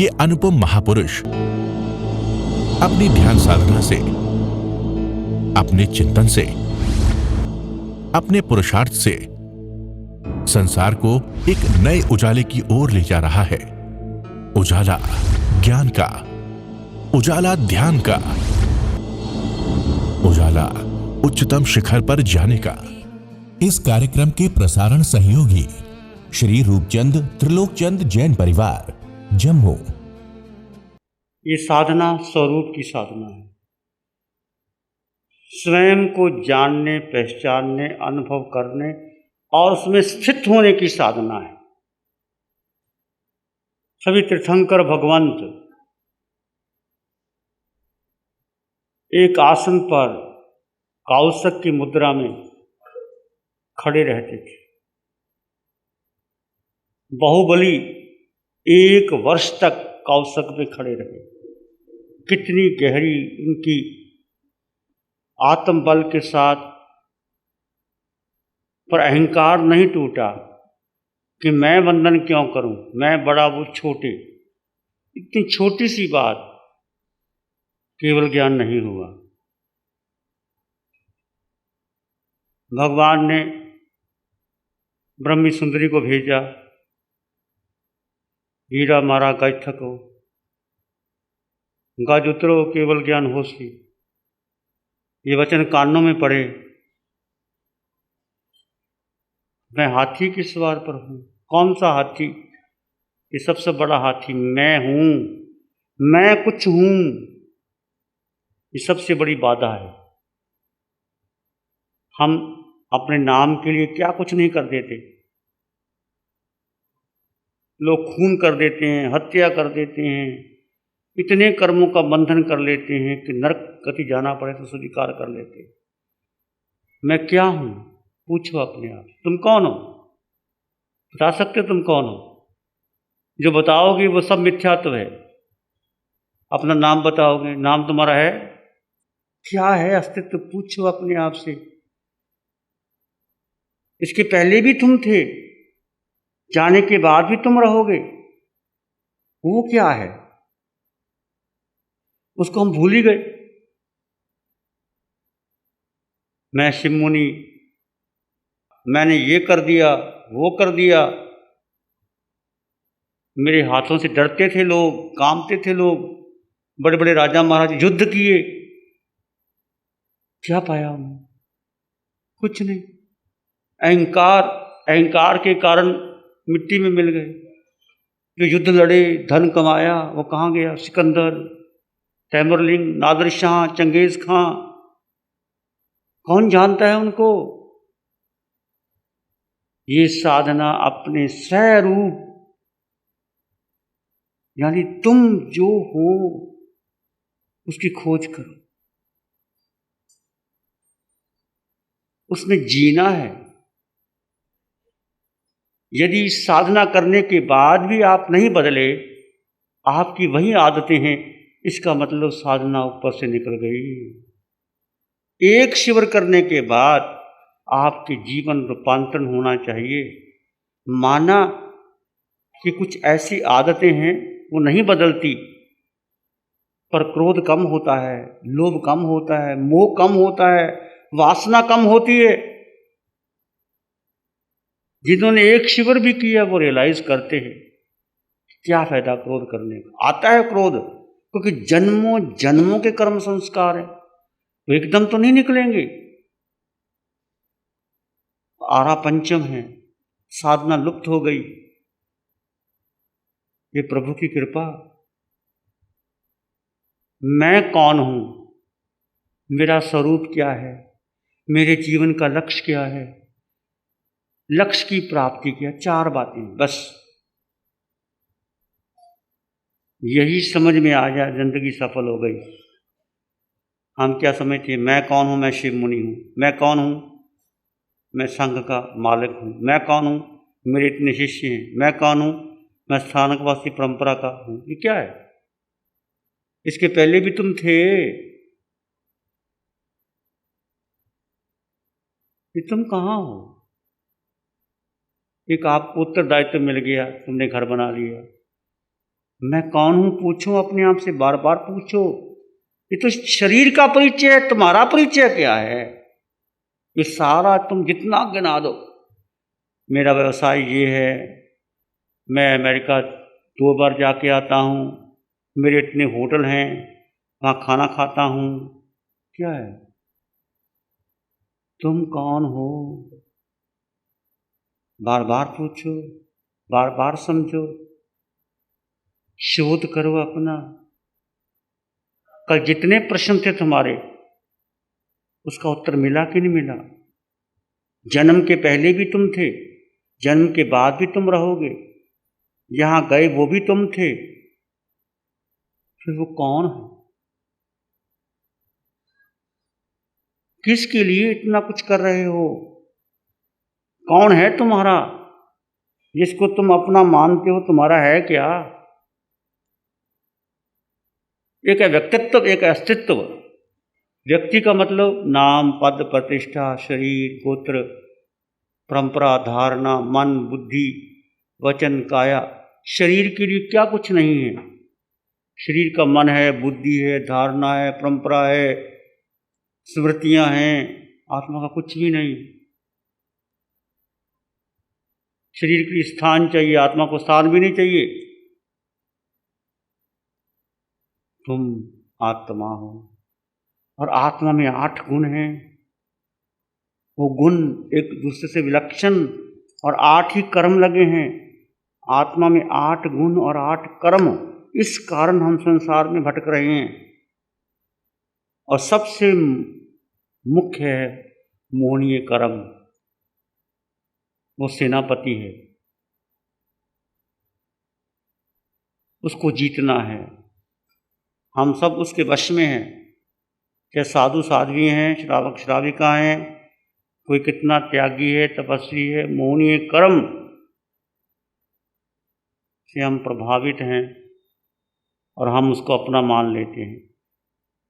ये अनुपम महापुरुष अपनी ध्यान साधना से, अपने चिंतन से, अपने पुरुषार्थ से संसार को एक नए उजाले की ओर ले जा रहा है। उजाला ज्ञान का, उजाला ध्यान का, उजाला उच्चतम शिखर पर जाने का। इस कार्यक्रम के प्रसारण सहयोगी श्री रूपचंद त्रिलोकचंद जैन परिवार, जम्मू। ये साधना स्वरूप की साधना है। स्वयं को जानने, पहचानने, अनुभव करने और उसमें स्थित होने की साधना है। सभी तीर्थंकर भगवंत एक आसन पर काउसक की मुद्रा में खड़े रहते थे। बाहुबली 1 वर्ष तक काउसक पे खड़े रहे। कितनी गहरी उनकी आत्मबल के साथ, पर अहंकार नहीं टूटा कि मैं वंदन क्यों करूं, मैं बड़ा वो छोटे। इतनी छोटी सी बात, केवल ज्ञान नहीं हुआ। भगवान ने ब्रह्मी सुंदरी को भेजा, हीरा मारा गज थको, गज उतरो केवल ज्ञान होसी। ये वचन कानों में पड़े। मैं हाथी के सवार पर हूं। कौन सा हाथी? ये सबसे बड़ा हाथी मैं हूं, मैं कुछ हूं। ये सबसे बड़ी बाधा है। हम अपने नाम के लिए क्या कुछ नहीं कर देते। लोग खून कर देते हैं, हत्या कर देते हैं, इतने कर्मों का बंधन कर लेते हैं कि नरक गति जाना पड़े तो स्वीकार कर लेते। मैं क्या हूं? पूछो अपने आप, तुम कौन हो? बता सकते हो तुम कौन हो? जो बताओगे वो सब मिथ्यात्व है। अपना नाम बताओगे, नाम तुम्हारा है? क्या है अस्तित्व? पूछो अपने आप से। इसके पहले भी तुम थे, जाने के बाद भी तुम रहोगे। वो क्या है? उसको हम भूल ही गए। मैं शिव मुनि, मैंने ये कर दिया, वो कर दिया। मेरे हाथों से डरते थे लोग, कांपते थे लोग। बड़े बड़े राजा महाराज युद्ध किए, क्या पाया उन्होंने? कुछ नहीं। अहंकार के कारण मिट्टी में मिल गए। जो युद्ध लड़े, धन कमाया, वो कहाँ गया? सिकंदर, तैमुरलिंग, नादिर शाह, चंगेज खां, कौन जानता है उनको? ये साधना अपने स्वरूप, यानी तुम जो हो उसकी खोज करो, उसमें जीना है। यदि साधना करने के बाद भी आप नहीं बदले, आपकी वही आदतें हैं, इसका मतलब साधना ऊपर से निकल गई। एक शिविर करने के बाद आपके जीवन रूपांतरण होना चाहिए। माना कि कुछ ऐसी आदतें हैं वो नहीं बदलती, पर क्रोध कम होता है, लोभ कम होता है, मोह कम होता है, वासना कम होती है। जिन्होंने एक शिविर भी किया वो रियलाइज करते हैं क्या फायदा क्रोध करने का। आता है क्रोध क्योंकि जन्मों जन्मों के कर्म संस्कार है, तो एकदम तो नहीं निकलेंगे। आरा पंचम है, साधना लुप्त हो गई। ये प्रभु की कृपा। मैं कौन हूं? मेरा स्वरूप क्या है? मेरे जीवन का लक्ष्य क्या है? लक्ष्य की प्राप्ति क्या? 4 बातें बस। यही समझ में आ जाए, जिंदगी सफल हो गई। हम क्या समझते हैं? मैं कौन हूं? मैं शिव मुनि हूं। मैं कौन हूं? मैं संघ का मालिक हूं। मैं कौन हूं? मेरे इतने शिष्य हैं। मैं कौन हूं? मैं स्थानकवासी परंपरा का हूं। ये क्या है? इसके पहले भी तुम थे। ये तुम कहाँ हो? एक आपको उत्तरदायित्व मिल गया, तुमने घर बना लिया, मैं कौन हूं पूछो, अपने आप से बार बार पूछो। ये तो शरीर का परिचय है, तुम्हारा परिचय क्या है? ये सारा तुम जितना गिना दो, मेरा व्यवसाय ये है, मैं अमेरिका 2 बार जाके आता हूँ, मेरे इतने होटल हैं, वहाँ खाना खाता हूँ, क्या है? तुम कौन हो? बार बार पूछो, बार बार समझो, शोध करो अपना। कल जितने प्रश्न थे तुम्हारे, उसका उत्तर मिला कि नहीं मिला? जन्म के पहले भी तुम थे, जन्म के बाद भी तुम रहोगे, यहां गए वो भी तुम थे, फिर वो कौन है? किसके लिए इतना कुछ कर रहे हो? कौन है तुम्हारा? जिसको तुम अपना मानते हो, तुम्हारा है क्या? एक है व्यक्तित्व, एक है अस्तित्व। व्यक्ति का मतलब नाम, पद, प्रतिष्ठा, शरीर, गोत्र, परंपरा, धारणा, मन, बुद्धि, वचन, काया। शरीर के लिए क्या कुछ नहीं है। शरीर का मन है, बुद्धि है, धारणा है, परंपरा है, स्मृतियां हैं। आत्मा का कुछ भी नहीं। शरीर के लिए स्थान चाहिए, आत्मा को स्थान भी नहीं चाहिए। तुम आत्मा हो, और आत्मा में 8 गुण हैं। वो गुण एक दूसरे से विलक्षण, और 8 ही कर्म लगे हैं। आत्मा में 8 गुण और 8 कर्म, इस कारण हम संसार में भटक रहे हैं। और सबसे मुख्य है मोहनीय कर्म। वो सेनापति है, उसको जीतना है। हम सब उसके वश में हैं। चाहे साधु साध्वी हैं, श्रावक श्राविका हैं, कोई कितना त्यागी है, तपस्वी है, मोहनीय कर्म से हम प्रभावित हैं और हम उसको अपना मान लेते हैं।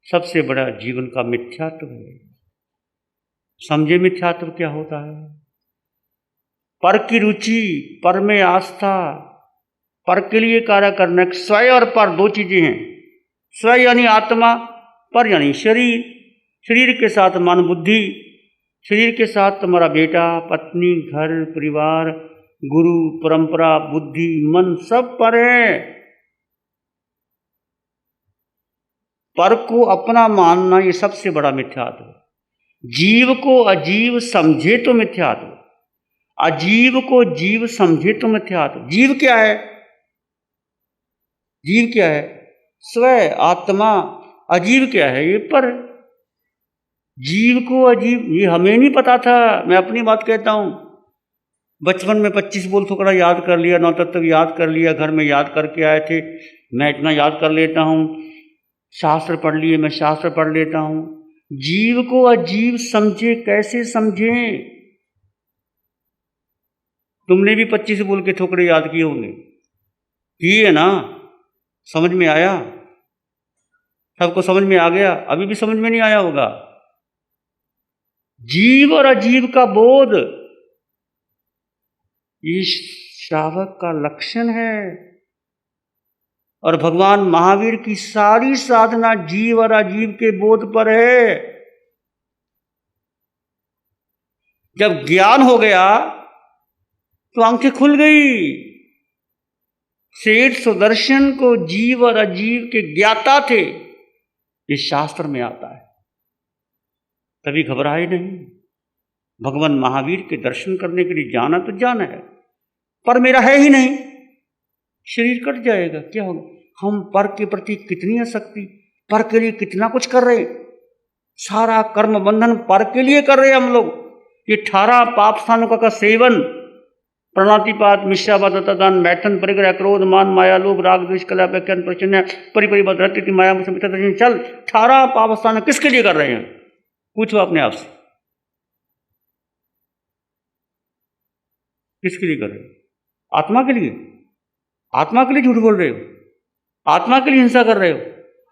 सबसे बड़ा जीवन का मिथ्यात्व है। समझे मिथ्यात्व क्या होता है? पर की रुचि, पर में आस्था, पर के लिए कार्य करना। स्वय और पर 2 चीजें हैं। स्व यानी आत्मा, पर यानी शरीर। शरीर के साथ मन, बुद्धि। शरीर के साथ तुम्हारा बेटा, पत्नी, घर, परिवार, गुरु, परंपरा, बुद्धि, मन, सब पर है। पर को अपना मानना, ये सबसे बड़ा मिथ्यात्व। जीव को अजीव समझे तो मिथ्यात्व, अजीव को जीव समझे तो मिथ्यात्व। जीव क्या है? जीव क्या है? स्व, आत्मा। अजीव क्या है? ये पर। जीव को अजीव, ये हमें नहीं पता था। मैं अपनी बात कहता हूं। बचपन में 25 बोल थोड़ा याद कर लिया, 9 तत्व याद कर लिया, घर में याद करके आए थे। मैं इतना याद कर लेता हूं। शास्त्र पढ़ लिए, मैं शास्त्र पढ़ लेता हूं। जीव को अजीव समझे, कैसे समझे? तुमने भी 25 बोल के ठोकरे याद किए होंगे, किए ना? समझ में आया? सबको समझ में आ गया? अभी भी समझ में नहीं आया होगा। जीव और अजीव का बोध, ये श्रावक का लक्षण है। और भगवान महावीर की सारी साधना जीव और अजीव के बोध पर है। जब ज्ञान हो गया तो आंखें खुल गई। सेठ सुदर्शन को जीव और अजीव के ज्ञाता थे, ये शास्त्र में आता है। तभी घबराए नहीं। भगवान महावीर के दर्शन करने के लिए जाना तो जाना है, पर मेरा है ही नहीं, शरीर कट जाएगा, क्या होगा? हम पर के प्रति कितनी आसक्ति, पर के लिए कितना कुछ कर रहे। सारा कर्म बंधन पर के लिए कर रहे हम लोग। ये 18 पाप स्थानों का सेवन, प्रणातिपात, मिश्रावाद, तदान, मैथन, परिग्रह, क्रोध, मान, माया, लोभ, राग, द्वेष, कलह, व्याख्यान, प्रचन्न, परिपरिबद्ध, माया, चल 18 पाप स्थान किसके लिए कर रहे हैं? पूछो अपने आप से, किसके लिए कर रहे हो? आत्मा के लिए? आत्मा के लिए झूठ बोल रहे हो? आत्मा के लिए हिंसा कर रहे हो?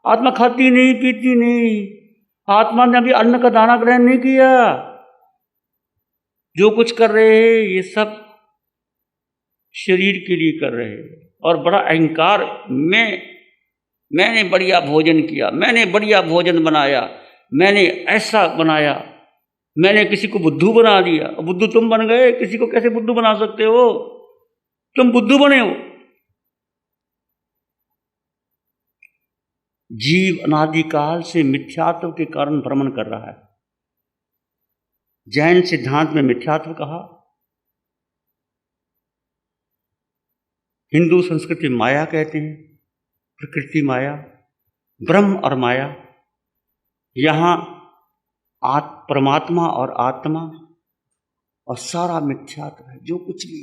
आत्मा खाती नहीं, पीती नहीं। आत्मा ने अभी अन्न का दाना ग्रहण नहीं किया। जो कुछ कर रहे हैं ये सब शरीर के लिए कर रहे हैं। और बड़ा अहंकार, मैंने बढ़िया भोजन किया, मैंने बढ़िया भोजन बनाया, मैंने ऐसा बनाया, मैंने किसी को बुद्धू बना दिया। बुद्धू तुम बन गए, किसी को कैसे बुद्धू बना सकते हो? तुम बुद्धू बने हो। जीव अनादिकाल से मिथ्यात्व के कारण भ्रमण कर रहा है। जैन सिद्धांत में मिथ्यात्व कहा, हिंदू संस्कृति माया कहते हैं, प्रकृति माया, ब्रह्म और माया। यहाँ परमात्मा और आत्मा और सारा मिथ्यात्व है, जो कुछ भी।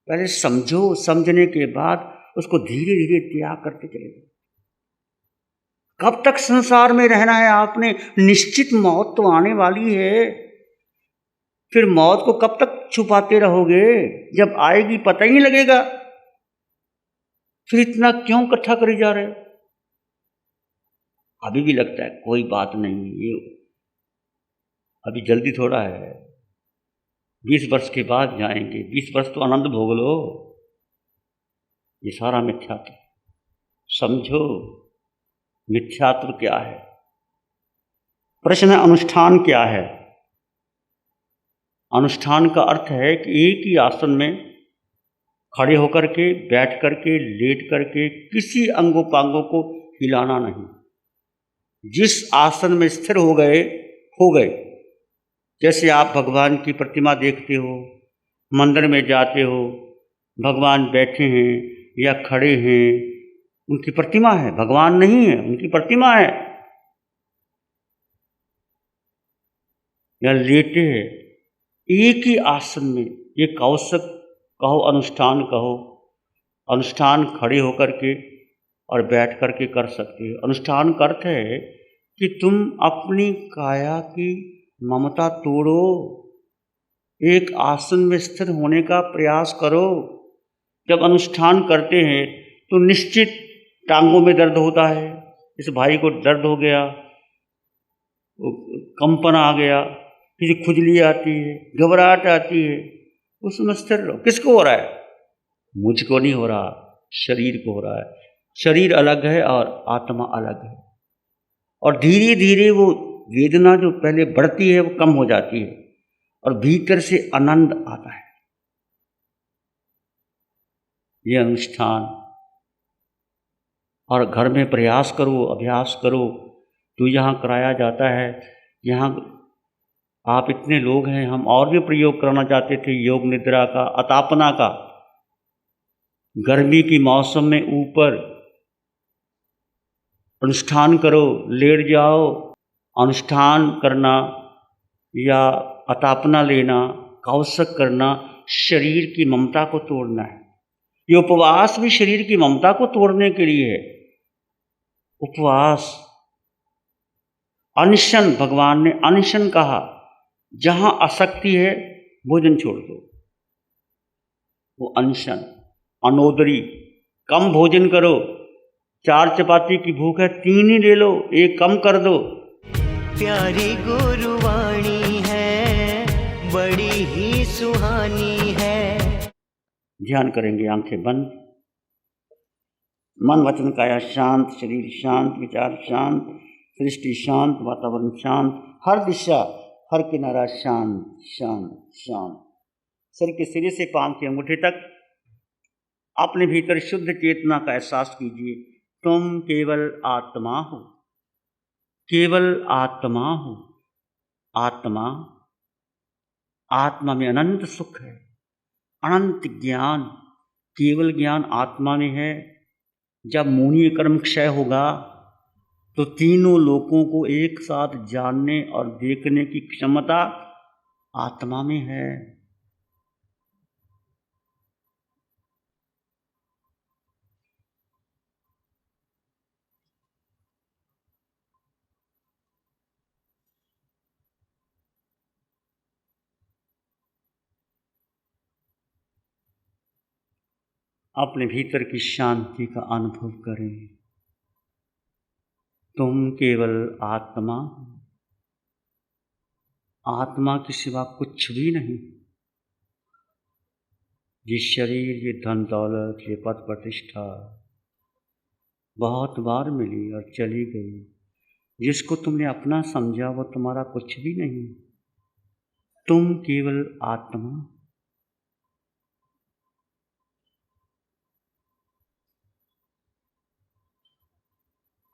पहले समझो, समझने के बाद उसको धीरे धीरे त्याग करते चले जाओ। कब तक संसार में रहना है आपने? निश्चित मौत तो आने वाली है। फिर मौत को कब तक छुपाते रहोगे? जब आएगी पता ही नहीं लगेगा। फिर इतना क्यों इकट्ठा करी जा रहे हो? अभी भी लगता है कोई बात नहीं, ये अभी जल्दी थोड़ा है, 20 वर्ष के बाद जाएंगे, 20 वर्ष तो आनंद भोग लो। ये सारा मिथ्यात्व समझो। मिथ्यात्व क्या है? प्रश्न है अनुष्ठान क्या है? अनुष्ठान का अर्थ है कि एक ही आसन में खड़े होकर के, बैठ करके, लेट करके किसी अंगोपांगों को हिलाना नहीं। जिस आसन में स्थिर हो गए हो गए। जैसे आप भगवान की प्रतिमा देखते हो, मंदिर में जाते हो, भगवान बैठे हैं या खड़े हैं, उनकी प्रतिमा है, भगवान नहीं है, उनकी प्रतिमा है। या लेटे हैं, एक ही आसन में, ये कौशक कहो, अनुष्ठान कहो। अनुष्ठान खड़े होकर के और बैठ करके कर सकते हो। अनुष्ठान का अर्थ है कि तुम अपनी काया की ममता तोड़ो, एक आसन में स्थिर होने का प्रयास करो। जब अनुष्ठान करते हैं तो निश्चित टांगों में दर्द होता है। इस भाई को दर्द हो गया, कंपन आ गया, किसी खुजली आती है, घबराहट आती है, उसमें स्थिर रहो। किसको हो रहा है? मुझको नहीं हो रहा, शरीर को हो रहा है। शरीर अलग है और आत्मा अलग है। और धीरे धीरे वो वेदना जो पहले बढ़ती है वो कम हो जाती है और भीतर से आनंद आता है। ये अनुष्ठान। और घर में प्रयास करो, अभ्यास करो। तो यहाँ कराया जाता है। यहाँ आप इतने लोग हैं, हम और भी प्रयोग करना चाहते थे, योग निद्रा का, अतापना का। गर्मी की मौसम में ऊपर अनुष्ठान करो, लेट जाओ। अनुष्ठान करना या अतापना लेना, कौशक करना, शरीर की ममता को तोड़ना है। ये उपवास भी शरीर की ममता को तोड़ने के लिए है। उपवास, अनशन, भगवान ने अनशन कहा। जहां आसक्ति है भोजन छोड़ दो, वो अनशन। अनोदरी, कम भोजन करो। 4 चपाती की भूख है, 3 ही ले लो, 1 कम कर दो। प्यारी गुरुवाणी है, बड़ी ही सुहानी है। ध्यान करेंगे, आंखें बंद। मन वचन काया शांत, शरीर शांत, विचार शांत, सृष्टि शांत, वातावरण शांत, हर दिशा, हर किनारा शांत शांत शांत। सिर के सिरे से पांव के अंगूठे तक अपने भीतर शुद्ध चेतना का एहसास कीजिए। तुम केवल आत्मा हो, केवल आत्मा हो। आत्मा, आत्मा में अनंत सुख है, अनंत ज्ञान। केवल ज्ञान आत्मा में है। जब मूढ़ीय कर्म क्षय होगा तो तीनों लोकों को एक साथ जानने और देखने की क्षमता आत्मा में है। अपने भीतर की शांति का अनुभव करें। तुम केवल आत्मा हो, आत्मा के सिवा कुछ भी नहीं। ये शरीर, ये धन दौलत, ये पद प्रतिष्ठा बहुत बार मिली और चली गई। जिसको तुमने अपना समझा वो तुम्हारा कुछ भी नहीं। तुम केवल आत्मा।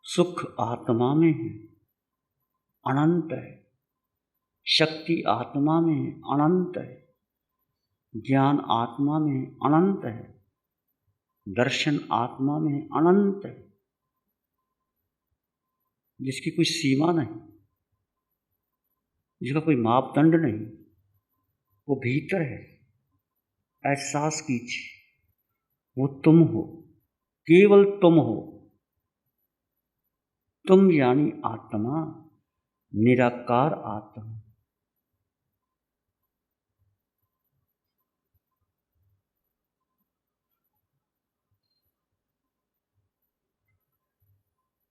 सुख आत्मा में है, अनंत है। शक्ति आत्मा में है, अनंत है। ज्ञान आत्मा में है, अनंत है। दर्शन आत्मा में है, अनंत है, जिसकी कोई सीमा नहीं, जिसका कोई मापदंड नहीं। वो भीतर है। एहसास कीजिए, वो तुम हो, केवल तुम हो। तुम यानी आत्मा, निराकार आत्मा।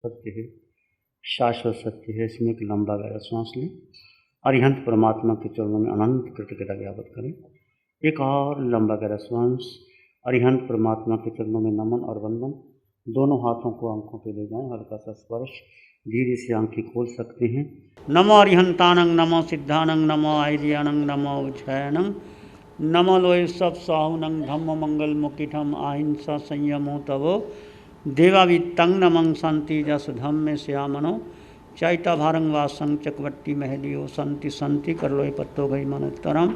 सत्य है, शाश्वत सत्य है। इसमें एक लंबा गहरा सांस लें। अरिहंत परमात्मा के चरणों में अनंत कृतज्ञता ज्ञापन करें। एक और लंबा गहरा सांस। अरिहंत परमात्मा के चरणों में नमन और वंदन। दोनों हाथों को आंखों पे ले जाएं, हल्का सा स्पर्श। धीरे से आंखें खोल सकते हैं। नमो अरिहंतानंग, नमो सिद्धानंग, नमो आयर्यानंग, नमो उज्जयनंग, नमो लोय सब साहुनंग, धम्म मंगल मुकिठम अहिंसा संयमो तवो देवावित्तं नमं शांति जस धम्मे श्यामनो चैता भारंग वासंग चकवट्टी महलियो संति संति कर लोय पत्तो गई मनुत्तरम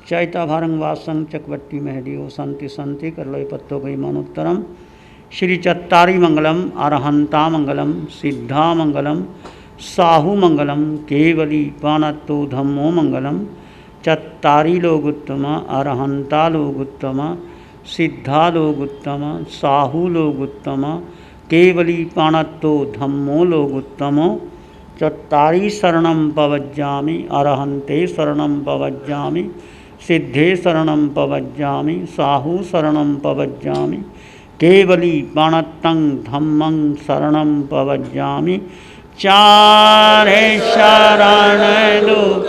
चैता भारंग वासंग चकवट्टी महलियो संति संति कर लोय पत्तो गई मनुत्तरम। श्री चत्तारी मंगलम, अरहंता मंगलम, सिद्धा मंगलम, साहु मंगलम, केवली पानत्तो धम्मो मंगलम। चत्तारी लोग उत्तम, अरहंता लोग उत्तम, सिद्धा लोग उत्तम, साहु लोग उत्तम, केवली पाणत्तो धम्मो लोग उत्तमो। चत्तारी शरणं पवज्जामि, अरहन्ते शरणं पवज्जामि, सिद्धे शरणं पवज्जामि, साहु शरणं पवज्जामि, केवली पाणत्तं धम्मं शरणं पवज्जामि। चारे शरण लोग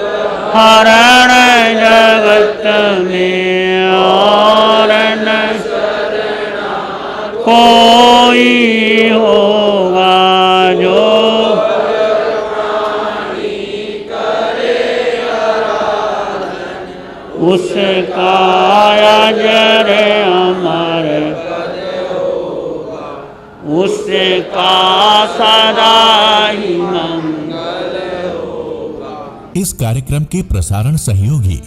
हरण जगत में और न कोई होगा जो उसका अजर अमर, उसका सदा ही मंगल होगा। इस कार्यक्रम के प्रसारण सहयोगी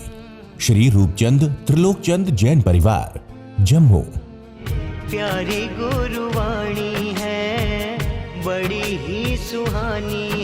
श्री रूपचंद त्रिलोकचंद जैन परिवार, जम्मू। प्यारी गुरुवाणी है, बड़ी ही सुहानी